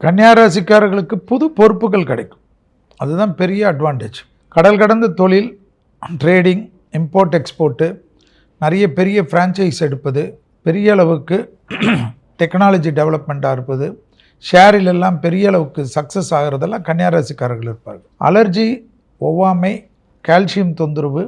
கன்னியா ராசிக்காரர்களுக்கு புது பொறுப்புகள் கிடைக்கும். அதுதான் பெரிய அட்வான்டேஜ். கடல் கடந்த தொழில், ட்ரேடிங், இம்போர்ட் எக்ஸ்போர்ட்டு, நிறைய பெரிய ஃப்ரான்ச்சைஸ் எடுப்பது, பெரிய அளவுக்கு டெக்னாலஜி டெவலப்மெண்ட்டாக இருப்பது, ஷேரிலெல்லாம் பெரிய அளவுக்கு சக்ஸஸ் ஆகிறதெல்லாம் கன்னியா ராசிக்காரர்கள் இருப்பார்கள். அலர்ஜி, ஒவ்வாமை, கால்சியம் தொந்தரவு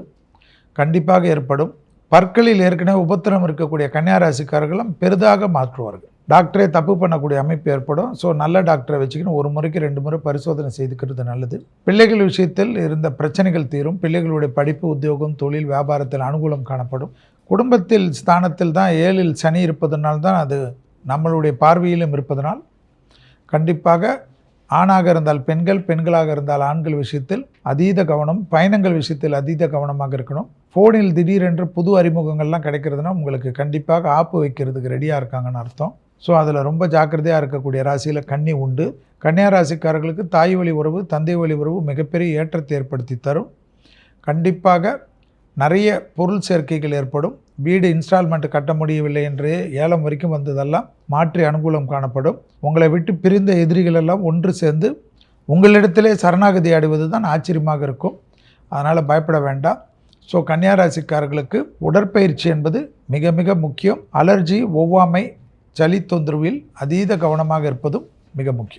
கண்டிப்பாக ஏற்படும். பற்களில் ஏற்கனவே உபத்திரம் இருக்கக்கூடிய கன்னியா ராசிக்காரர்களும் பெரிதாக மாற்றுவார்கள். டாக்டரே தப்பு பண்ணக்கூடிய அமைப்பு ஏற்படும். ஸோ நல்ல டாக்டரை வச்சுக்கணும். ஒரு முறைக்கு 2 முறை பரிசோதனை செய்துக்கிறது நல்லது. பிள்ளைகள் விஷயத்தில் இருந்த பிரச்சனைகள் தீரும். பிள்ளைகளுடைய படிப்பு, உத்தியோகம், தொழில், வியாபாரத்தில் அனுகூலம் காணப்படும். குடும்பத்தில் ஸ்தானத்தில் தான் 7ல் சனி இருப்பதனால் தான் அது நம்மளுடைய பார்வையிலும் இருப்பதனால் கண்டிப்பாக ஆணாக இருந்தால் பெண்கள், பெண்களாக இருந்தால் ஆண்கள் விஷயத்தில் அதீத கவனம், பயணங்கள் விஷயத்தில் அதீத கவனமாக இருக்கணும். ஃபோனில் திடீரென்று புது அறிமுகங்கள்லாம் கிடைக்கிறதுனா உங்களுக்கு கண்டிப்பாக ஆப்பு வைக்கிறதுக்கு ரெடியாக இருக்காங்கன்னு அர்த்தம். ஸோ அதில் ரொம்ப ஜாக்கிரதையாக இருக்கக்கூடிய ராசியில் கன்னி உண்டு. கன்னியா ராசிக்காரர்களுக்கு தாய் வழி உறவு, தந்தை வழி உறவு மிகப்பெரிய ஏற்றத்தை ஏற்படுத்தி தரும். கண்டிப்பாக நிறைய பொருள் சேர்க்கைகள் ஏற்படும். வீடு இன்ஸ்டால்மெண்ட் கட்ட முடியவில்லை என்று ஏலம் வரைக்கும் வந்ததெல்லாம் மாற்றி அனுகூலம் காணப்படும். உங்களை விட்டு பிரிந்த எதிரிகள் எல்லாம் ஒன்று சேர்ந்து உங்களிடத்திலே சரணாகதி அடைவது தான் ஆச்சரியமாக இருக்கும். அதனால் பயப்பட வேண்டாம். ஸோ கன்னியா ராசிக்காரர்களுக்கு உடற்பயிற்சி என்பது மிக மிக முக்கியம். அலர்ஜி, ஒவ்வாமை, சளி தொந்தரவில் அதீத கவனமாக இருப்பதும் மிக முக்கியம்.